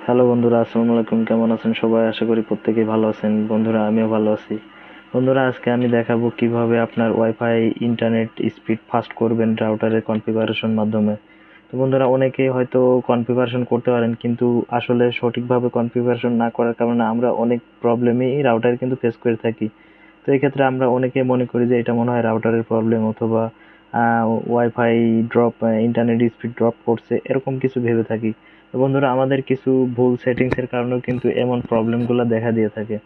Hello বন্ধুরা, আসসালামু আলাইকুম। কেমন আছেন সবাই? আশা করি প্রত্যেকেই ভালো আছেন। বন্ধুরা, আমিও ভালো আছি। বন্ধুরা, আজকে আমি দেখাবো কিভাবে আপনার ওয়াইফাই ইন্টারনেট স্পিড ফাস্ট করবেন রাউটারের কনফিগারেশন মাধ্যমে। তো বন্ধুরা, অনেকেই হয়তো কনফিগারেশন করতে পারেন, কিন্তু আসলে সঠিকভাবে কনফিগারেশন না করার কারণে আমরা অনেক প্রবলেমই রাউটার কিন্তু ফেস করে থাকি। তো এই ক্ষেত্রে আমরা অনেকে মনে করি যে এটা মনে হয় রাউটারের প্রবলেম, অথবা wifi drop, internet speed drop করছে, এরকম কিছু ভেবে থাকি। তো বন্ধুরা, আমাদের কিছু ভুল সেটিংসের কারণেও কিন্তু এমন প্রবলেমগুলো দেখা দিয়ে থাকে।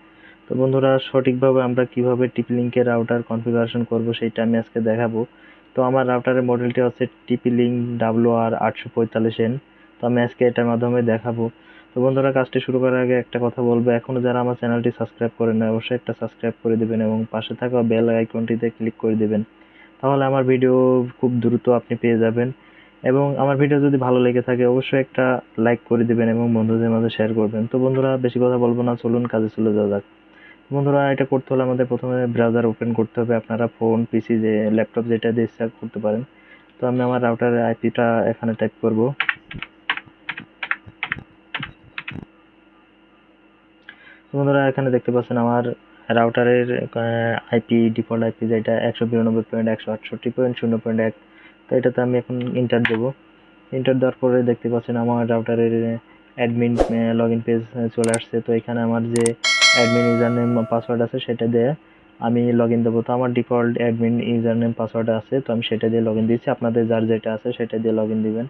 তো বন্ধুরা, সঠিকভাবে আমরা কিভাবে টিপি লিঙ্কের রাউটার কনফিগারেশন করব সেটা আমি আজকে দেখাবো। তো আমার রাউটারের মডেলটি হচ্ছে টিপি লিঙ্ক WR845N। তো আমি আজকে এটার মাধ্যমে দেখাবো। তো বন্ধুরা, কাজটি শুরু করার আগে একটা কথা বলবো, এখনো যারা আমার চ্যানেলটি সাবস্ক্রাইব করেন না, অবশ্যই একটা সাবস্ক্রাইব করে দিবেন এবং পাশে থাকা বেল আইকনটিতে ক্লিক করে দিবেন। তাহলে আমার ভিডিও খুব দ্রুত আপনি পেয়ে যাবেন। এবং আমার ভিডিও যদি ভালো লেগে থাকে অবশ্যই একটা লাইক করে দিবেন এবং বন্ধুদের মাঝে শেয়ার করবেন। তো বন্ধুরা, বেশি কথা বলবো না, চলুন কাজে চলে যাওয়া যাক। বন্ধুরা, এটা করতে হলে আমাদের প্রথমে ব্রাউজার ওপেন করতে হবে। আপনারা ফোন, পিসি, যে ল্যাপটপ যেটা দিয়ে ইচ্ছা করতে পারেন। তো আমি আমার রাউটারের আইপিটা এখানে টাইপ করব। বন্ধুরা, এখানে দেখতে পাচ্ছেন আমার রাউটারের আইপি, ডিফল্ট আইপি যেটা 192.168.0.1। তো এটাতে আমি এখন ইন্টার দেবো। এন্টার দেওয়ার পরে দেখতে পাচ্ছেন আমার রাউটারের অ্যাডমিন লগইন পেজ চলে আসছে। তো এখানে আমার যে অ্যাডমিন ইউজার নেম পাসওয়ার্ড আছে সেটা দিয়ে আমি লগইন দেবো। তো আমার default admin user name password আছে, তো আমি সেটা দিয়ে লগইন দিচ্ছি। আপনাদের যার যেটা আছে সেটা দিয়ে লগইন দিবেন।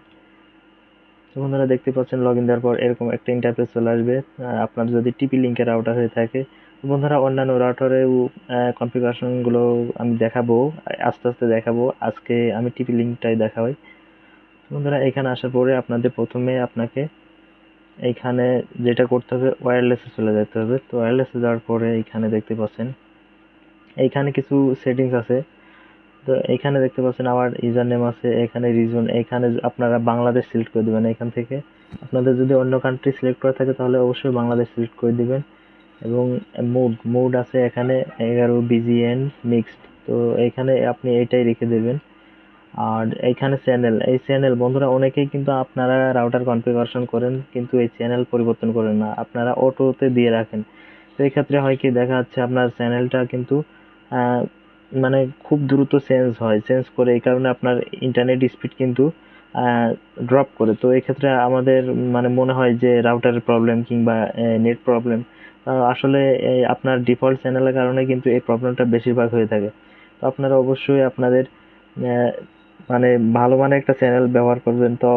তো বন্ধুরা, দেখতে পাচ্ছেন লগইন দেওয়ার পর এরকম একটা ইন্টারফেস চলে আসবে। আপনার যদি টিপি লিঙ্কের রাউটার হয়ে থাকে। তো বন্ধুরা, অন্যান্য রাউটারেও কনফিগারেশনগুলো আমি দেখাবো, আস্তে আস্তে দেখাবো। আজকে আমি টিপি লিঙ্কটাই দেখাই। বন্ধুরা, এখানে আসার পরে আপনাদের প্রথমে আপনাকে এইখানে যেটা করতে হবে, ওয়্যারলেসে চলে যেতে হবে। তো ওয়্যারলেসে যাওয়ার পরে এইখানে দেখতে পাচ্ছেন এইখানে কিছু সেটিংস আছে। তো এইখানে দেখতে পাচ্ছেন আমার ইউজার নেম আছে, এখানে রিজন, এখানে আপনারা বাংলাদেশ সিলেক্ট করে দিবেন। এখান থেকে আপনাদের যদি অন্য কান্ট্রি সিলেক্ট করা থাকে তাহলে অবশ্যই বাংলাদেশ সিলেক্ট করে দিবেন। এবং মোড আছে এখানে 11 BGN মিক্সড। তো এইখানে আপনি এইটাই রেখে দেবেন। আর এইখানে চ্যানেল, এই চ্যানেল বন্ধুরা, অনেকেই কিন্তু আপনারা রাউটার কনফিগারেশন করেন কিন্তু এই চ্যানেল পরিবর্তন করেন না, আপনারা অটোতে দিয়ে রাখেন। তো এই ক্ষেত্রে হয় কি, দেখা যাচ্ছে আপনার চ্যানেলটা কিন্তু আহ, মানে খুব দ্রুত চেঞ্জ করে, এই কারণে আপনার ইন্টারনেট স্পিড কিন্তু ড্রপ করে। তো এই ক্ষেত্রে আমাদের মানে মনে হয় যে রাউটারের প্রবলেম কিংবা নেট প্রবলেম। আসলে আপনার ডিফল্ট চ্যানেলের কারণে কিন্তু এই প্রবলেমটা বেশিরভাগ হয়ে থাকে। তো আপনারা অবশ্যই আপনাদের আহ, মানে ভালো মানের একটা চ্যানেল ব্যবহার করবেন। তো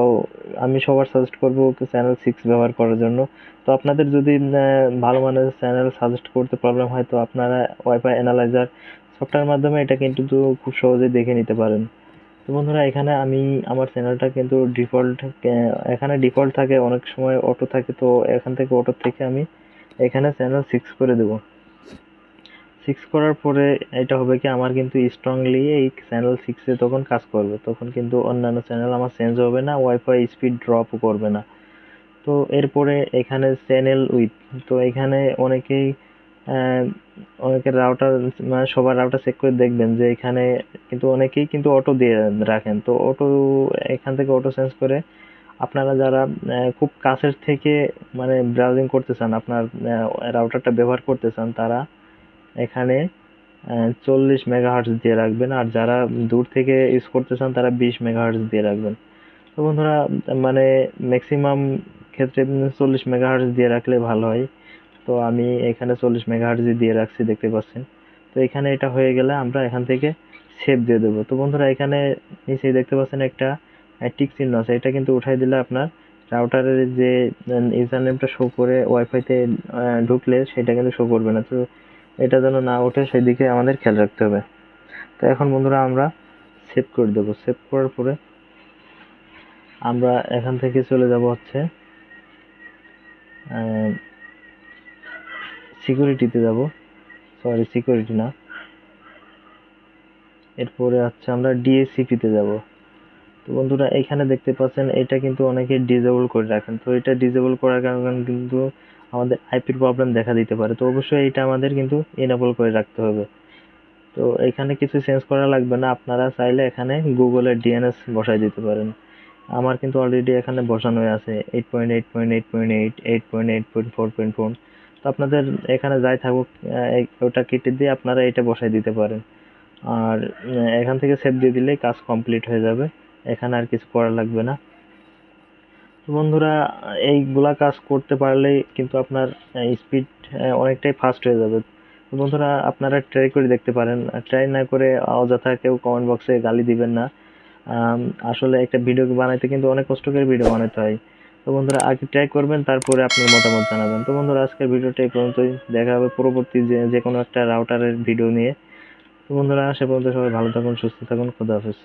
আমি সবার সাজেস্ট করব চ্যানেল 6 ব্যবহার করার জন্য। তো আপনাদের যদি ভালো মানের চ্যানেল সাজেস্ট করতে প্রবলেম হয়, তো আপনারা ওয়াইফাই অ্যানালাইজার সফটওয়্যার মাধ্যমে এটা কিন্তু খুব সহজেই দেখে নিতে পারেন। তো বন্ধুরা, এখানে আমি আমার চ্যানেলটা কিন্তু ডিফল্ট, এখানে ডিফল্ট থাকে, অনেক সময় অটো থাকে। তো এখান থেকে অটো থেকে আমি এখানে চ্যানেল 6 করে দেবো। 6 করার পরে এটা হবে কি, আমার কিন্তু স্ট্রংলি এই চ্যানেল 6 এ তখন কাজ করবে, তখন কিন্তু অন্যান্য চ্যানেল আমার চেঞ্জ হবে না, ওয়াইফাই স্পিড ড্রপও করবে না। তো এরপরে এখানে চ্যানেল উইথ, তো এখানে অনেকেই আহ, অনেকের রাউটার, মানে সবার রাউটার চেক করে দেখবেন যে এখানে কিন্তু অনেকেই কিন্তু অটো দিয়ে রাখেন। তো অটো, এখান থেকে অটো চেঞ্জ করে আপনারা যারা খুব কাছের থেকে মানে ব্রাউজিং করতে চান, আপনার রাউটারটা ব্যবহার করতে চান, তারা এখানে 40 মেগাহার্টজ দিয়ে রাখবেন। আর যারা দূর থেকে ইউজ করতে চান তারা 20 মেগাহার্টজ দিয়ে রাখবেন। তো বন্ধুরা, মানে ম্যাক্সিমাম ক্ষেত্রে 40 মেগাহার্টজ দিয়ে রাখলে ভালো হয়। তো আমি এখানে 40 মেগাহার্টজ দিয়ে রাখছি, দেখতে পাচ্ছেন। তো এখানে এটা হয়ে গেলে আমরা এখান থেকে সেভ দিয়ে দেবো। তো বন্ধুরা, এখানে নিচে দেখতে পাচ্ছেন একটা টিক চিহ্ন আছে, এটা কিন্তু উঠাই দিলে আপনার রাউটারের যে ইউজার নেমটা শো করে ওয়াইফাইতে ঢুকলে সেটা কিন্তু শো করবে না। তো এটা যেন না ওঠে সেদিকে আমাদের খেয়াল রাখতে হবে। তো এখন বন্ধুরা, আমরা সেভ করে দেবো। সেভ করার পরে আমরা এখান থেকে চলে যাব হচ্ছে সিকিউরিটিতে যাব, সরি সিকিউরিটি না, এরপরে হচ্ছে আমরা ডিএসসিপি তে যাব। তো বন্ধুরা, এখানে দেখতে পাচ্ছেন এটা কিন্তু অনেকে ডিসেবল করে রাখেন। তো এটা ডিসেবল করার কারণে কিন্তু আমাদের আইপির প্রবলেম দেখা দিতে পারে। তো অবশ্যই এটা আমাদের কিন্তু এনেবল করে রাখতে হবে। তো এখানে কিছু চেঞ্জ করা লাগবে না, আপনারা চাইলে এখানে গুগলের ডিএনএস বসাই দিতে পারেন। আমার কিন্তু অলরেডি এখানে বসানো আছে 8.8.8.8, 8.8.4.4। তো আপনাদের এখানে যাই থাকুক ওটা কেটে দিয়ে আপনারা এটা বসাই দিতে পারেন। আর এখান থেকে সেভ দিয়ে দিলেই কাজ কমপ্লিট হয়ে যাবে, এখানে আর কিছু করা লাগবে না। তো বন্ধুরা, এইগুলা কাজ করতে পারলেই কিন্তু আপনার স্পিড অনেকটাই ফাস্ট হয়ে যাবে। তো বন্ধুরা, আপনারা ট্রাই করে দেখতে পারেন, ট্রাই না করে অযথা কেউ কমেন্ট বক্সে গালি দিবেন না। আসলে একটা ভিডিও বানাইতে কিন্তু অনেক কষ্ট করে ভিডিও বানাতে হয়। তো বন্ধুরা, আগে ট্রাই করবেন, তারপরে আপনার মতামত জানাবেন। তো বন্ধুরা, আজকের ভিডিওটা এই পর্যন্তই। দেখা হবে পরবর্তী যে কোনো একটা রাউটারের ভিডিও নিয়ে। তো বন্ধুরা, সে পর্যন্ত সবাই ভালো থাকুন, সুস্থ থাকুন, খোদা হাফেজ।